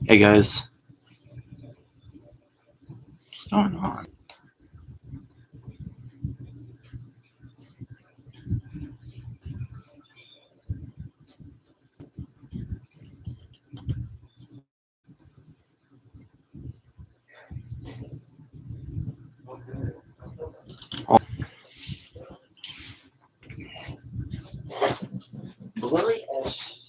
Hey guys, what's going on? Blurry as shit.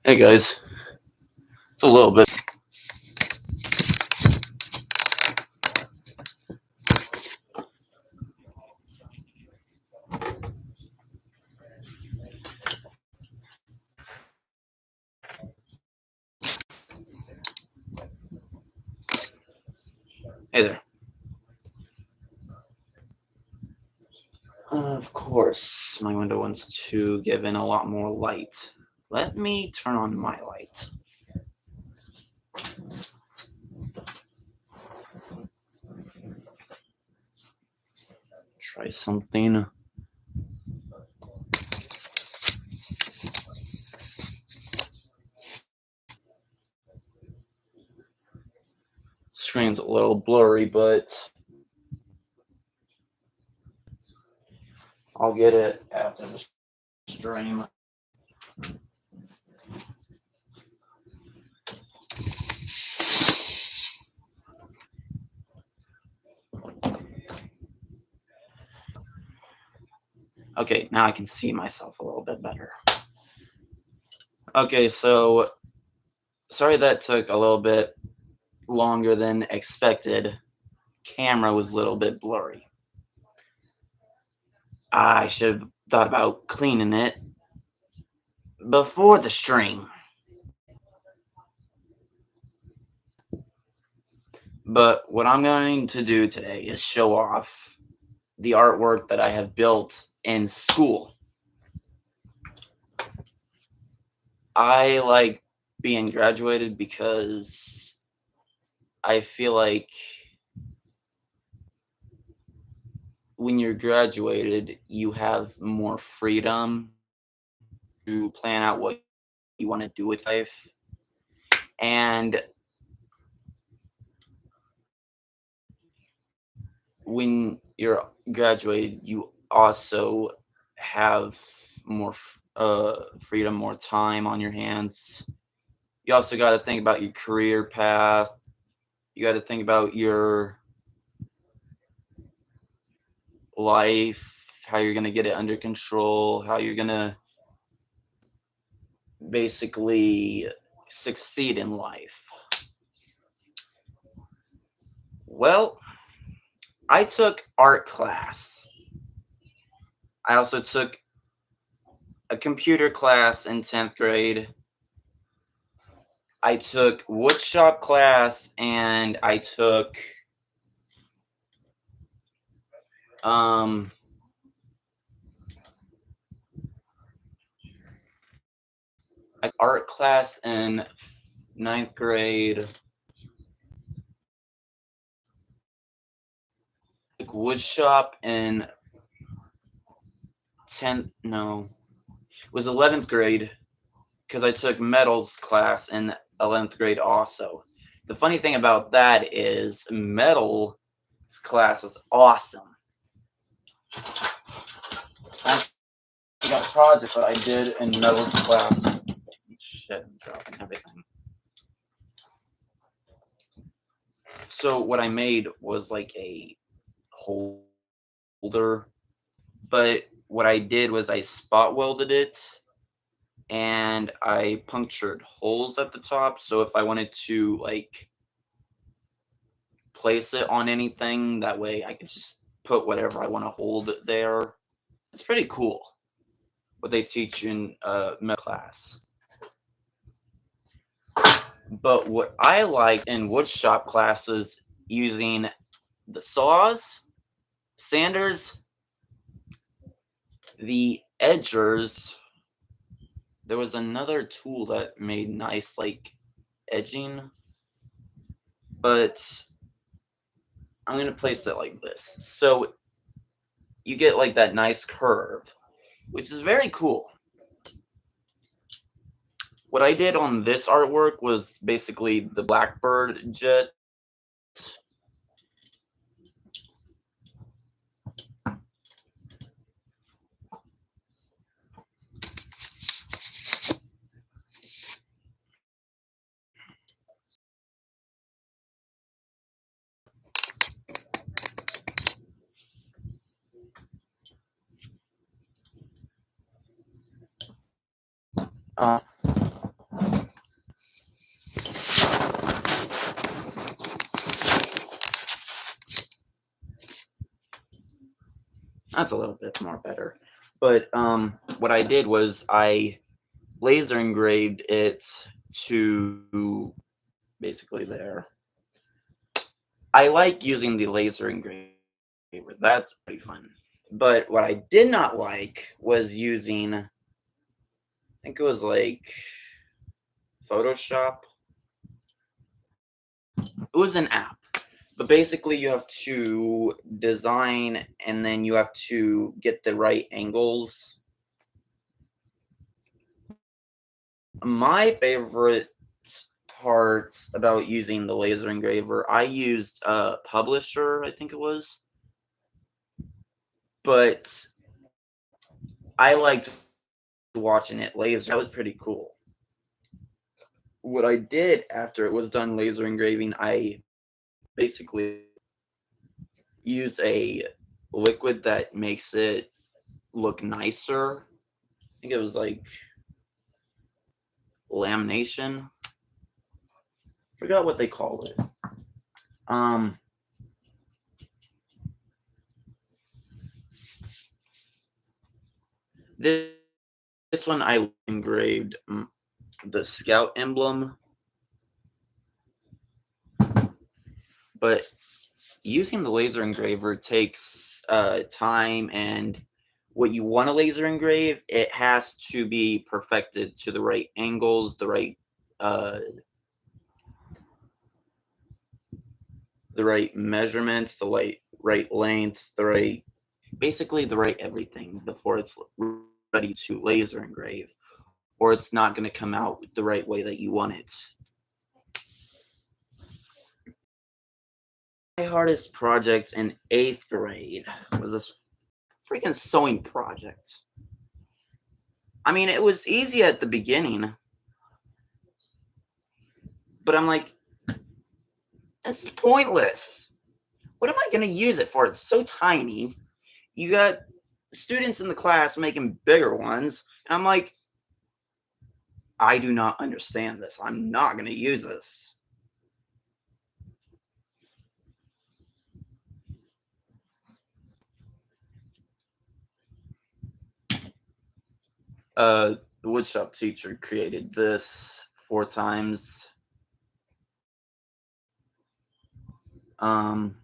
Hey guys, it's a little bit. Hey there. Of course, my window wants to give in a lot more light. Let me turn on my light. Try something. Screen's a little blurry, but I'll get it after the stream. Okay, now I can see myself a little bit better. Okay, so sorry that took a little bit longer than expected. Camera was a little bit blurry. I should have thought about cleaning it before the stream. But what I'm going to do today is show off the artwork that I have built in school. I like being graduated because I feel like when you're graduated, you have more freedom to plan out what you want to do with life. And when you're graduated, you also have more freedom, more time on your hands. You also got to think about your career path. You got to think about your life, how you're going to get it under control, how you're going to basically succeed in life. Well, I took art class. I also took a computer class in 10th grade. I took woodshop class and I took art class in 9th grade. Took woodshop in 10th, no, it was 11th grade because I took metals class in 11th grade also. The funny thing about that is metals class was awesome. I got a project that I did in metals class. Shit, I'm dropping everything. So what I made was like a holder, but what I did was I spot welded it and I punctured holes at the top. So if I wanted to like place it on anything, that way I could just put whatever I want to hold there. It's pretty cool what they teach in metal class. But what I like in woodshop classes using the saws, sanders, the edgers. There was another tool that made nice like edging, but I'm gonna place it like this. So you get like that nice curve, which is very cool. What I did on this artwork was basically the Blackbird jet. Uh, that's a little bit more better. But what I did was I laser engraved it to basically there. I like using the laser engraver. That's pretty fun. But what I did not like was using, I think it was like Photoshop. It was an app. But basically, you have to design and then you have to get the right angles. My favorite part about using the laser engraver, I used Publisher, I think it was. But I liked watching it laser. That was pretty cool. What I did after it was done laser engraving, I basically used a liquid that makes it look nicer. I think it was like lamination. Forgot what they call it. Um, this one I engraved the Scout emblem, but using the laser engraver takes time, and what you want to laser engrave, it has to be perfected to the right angles, uh, the right measurements, the right length, basically the right everything before it's ready to laser engrave, or it's not going to come out the right way that you want it. My hardest project in 8th grade was this freaking sewing project. I mean, it was easy at the beginning, but I'm like, it's pointless. What am I going to use it for? It's so tiny. You got students in the class making bigger ones, and I'm like, I do not understand this. I'm not going to use this. The woodshop teacher created this 4 times. Um,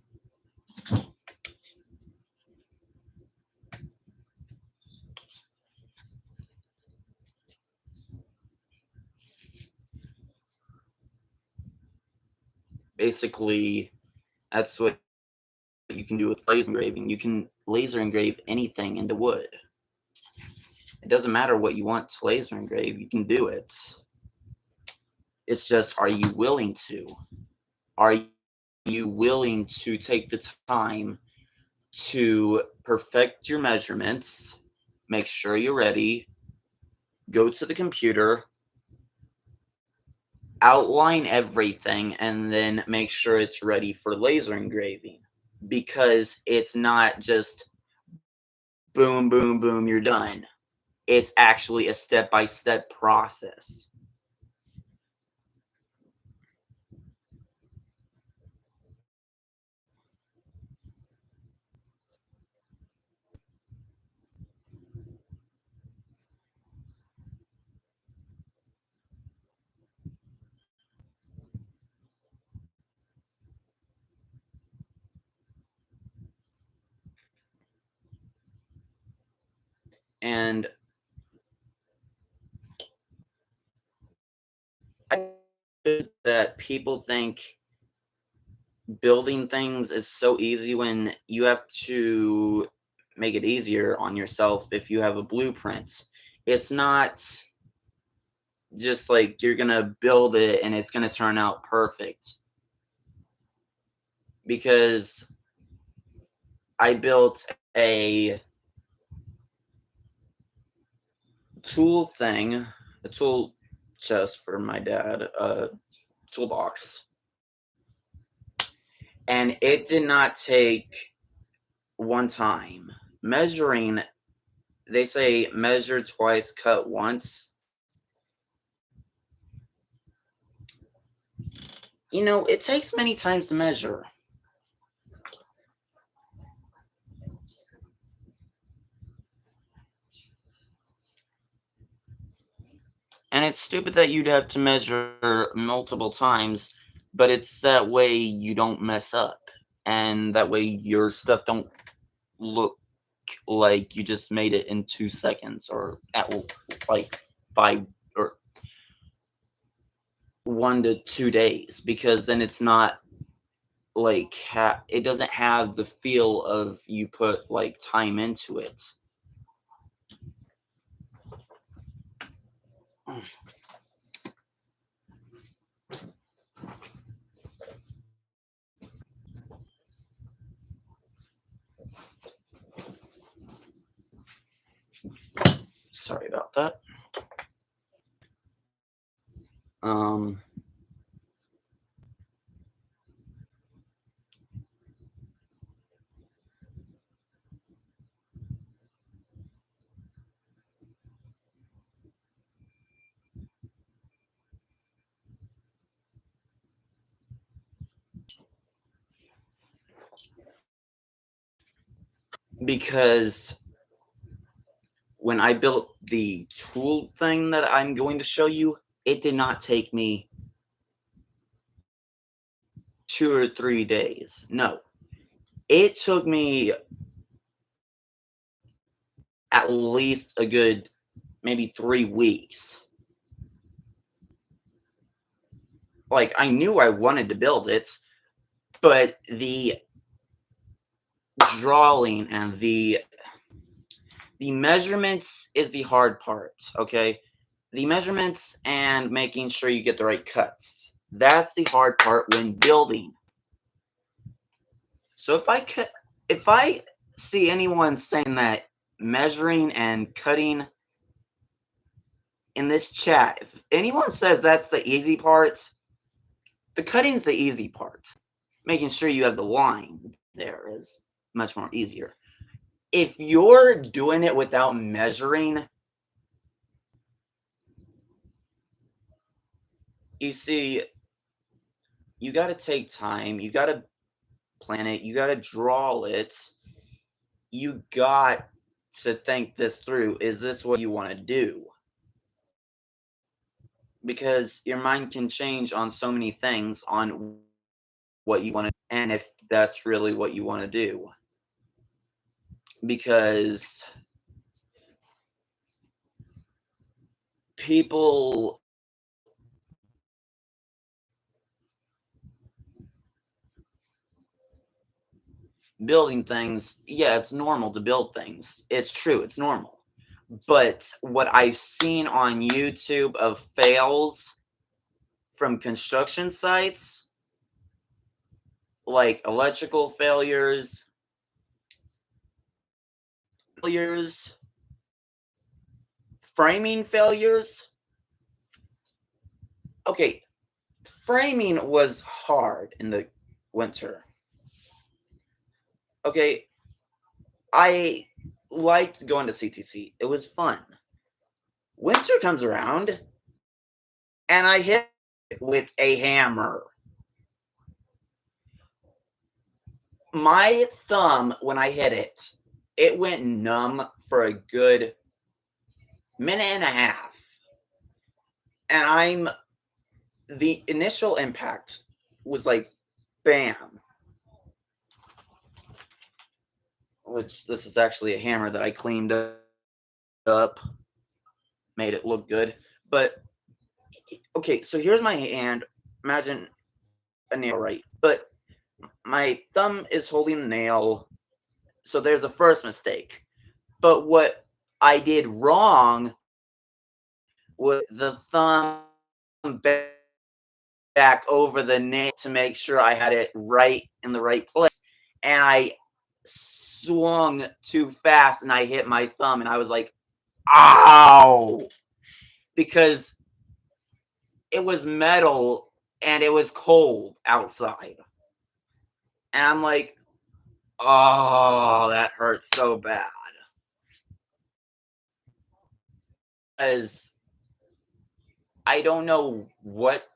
basically, that's what you can do with laser engraving. You can laser engrave anything into wood. It doesn't matter what you want to laser engrave, you can do it. It's just, are you willing to? Are you willing to take the time to perfect your measurements, make sure you're ready, go to the computer, outline everything, and then make sure it's ready for laser engraving? Because it's not just boom, boom, boom, you're done. It's actually a step-by-step process. And I think that people think building things is so easy when you have to make it easier on yourself if you have a blueprint. It's not just like you're gonna build it and it's gonna turn out perfect. Because I built a tool thing, a tool chest for my dad, a toolbox. And it did not take one time. Measuring, they say measure twice, cut once. It takes many times to measure. And it's stupid that you'd have to measure multiple times, but it's that way you don't mess up. And that way your stuff don't look like you just made it in 2 seconds or at like 5 or 1 to 2 days, because then it's not like it doesn't have the feel of you put like time into it. Sorry about that. Um because when I built the tool thing that I'm going to show you, it did not take me 2 or 3 days. No, it took me at least a good maybe 3 weeks. Like, I knew I wanted to build it, but the drawing and the measurements is the hard part, okay? The measurements and making sure you get the right cuts. That's the hard part when building. So if I see anyone saying that measuring and cutting in this chat, if anyone says that's the easy part, the cutting's the easy part. Making sure you have the line there is much more easier. If you're doing it without measuring, you see, you got to take time, you got to plan it, you got to draw it, you got to think this through. Is this what you want to do? Because your mind can change on so many things on what you want to, and if that's really what you want to do. Because people building things, yeah, it's normal to build things. It's true, it's normal. But what I've seen on YouTube of fails from construction sites, like electrical failures, framing failures. Okay, framing was hard in the winter. Okay, I liked going to CTC. It was fun. Winter comes around and I hit it with a hammer. My thumb, when I hit it, it went numb for a good minute and a half. And the initial impact was like bam. Which this is actually a hammer that I cleaned up, made it look good. But okay, so here's my hand. Imagine a nail, right? But my thumb is holding the nail. So there's the first mistake. But what I did wrong was the thumb back over the nail to make sure I had it right in the right place. And I swung too fast and I hit my thumb and I was like, ow! Because it was metal and it was cold outside. And I'm like, oh, that hurts so bad. As I don't know what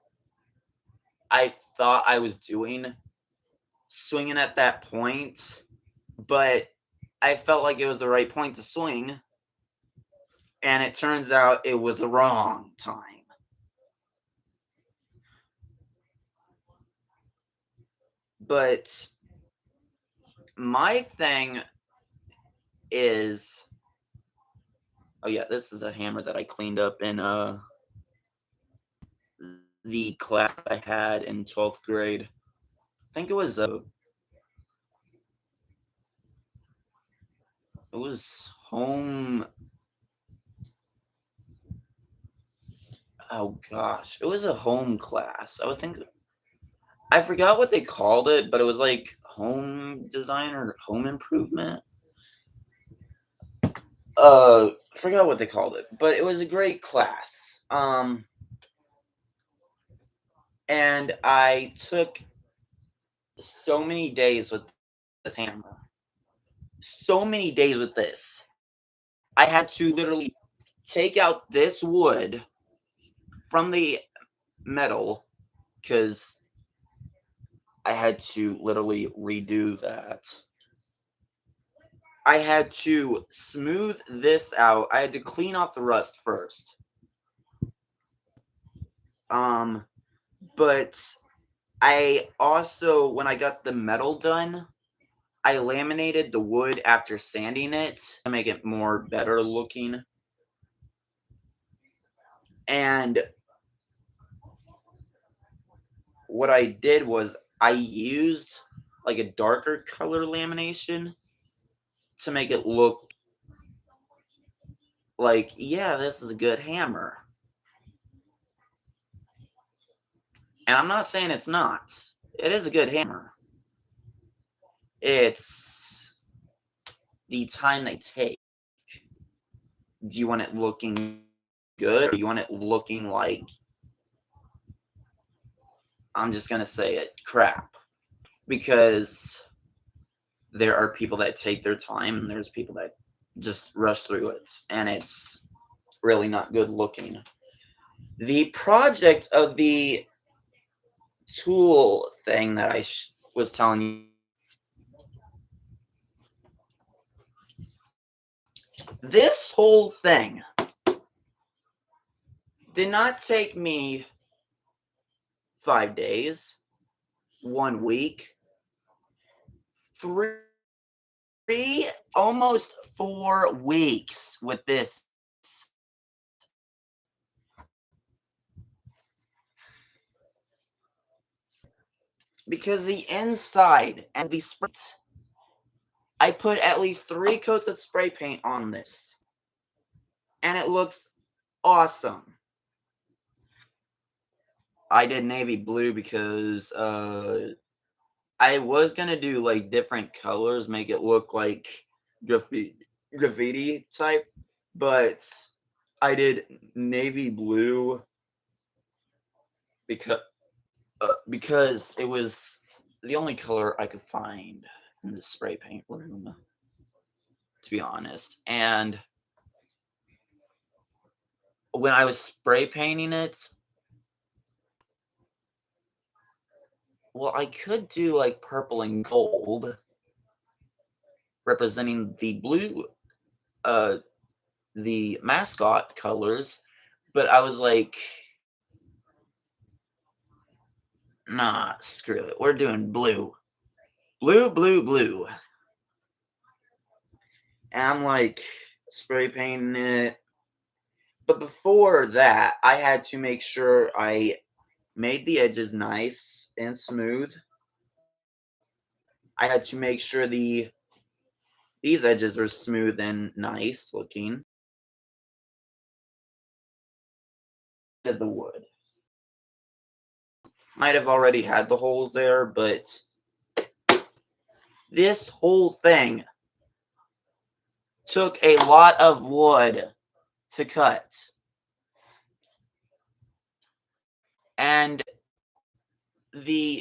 I thought I was doing swinging at that point, but I felt like it was the right point to swing. And it turns out it was the wrong time. But my thing is, oh yeah, this is a hammer that I cleaned up in the class I had in 12th grade. I think it was home. Oh gosh, it was a home class. I would think I forgot what they called it, but it was like home design or home improvement. I forgot what they called it, but it was a great class. And I took so many days with this hammer. So many days with this. I had to literally take out this wood from the metal because I had to literally redo that. I had to smooth this out. I had to clean off the rust first. But I also, when I got the metal done, I laminated the wood after sanding it to make it more better looking. And what I did was I used like a darker color lamination to make it look like, yeah, this is a good hammer. And I'm not saying it's not. It is a good hammer. It's the time they take. Do you want it looking good or do you want it looking like, I'm just going to say it, crap? Because there are people that take their time and there's people that just rush through it and it's really not good looking. The project of the tool thing that I was telling you, this whole thing did not take me 5 days, 1 week, three, almost 4 weeks with this. Because the inside and the spray, I put at least 3 coats of spray paint on this. And it looks awesome. I did navy blue because I was gonna do like different colors, make it look like graffiti type, but I did navy blue because it was the only color I could find in the spray paint room. to be honest. And when I was spray painting it, well, I could do like purple and gold, representing uh, the mascot colors, but I was like, nah, screw it. We're doing blue. Blue, blue, blue. And I'm like spray painting it. But before that, I had to make sure I made the edges nice and smooth. I had to make sure these edges are smooth and nice looking. Of the wood. Might have already had the holes there, but this whole thing took a lot of wood to cut. And the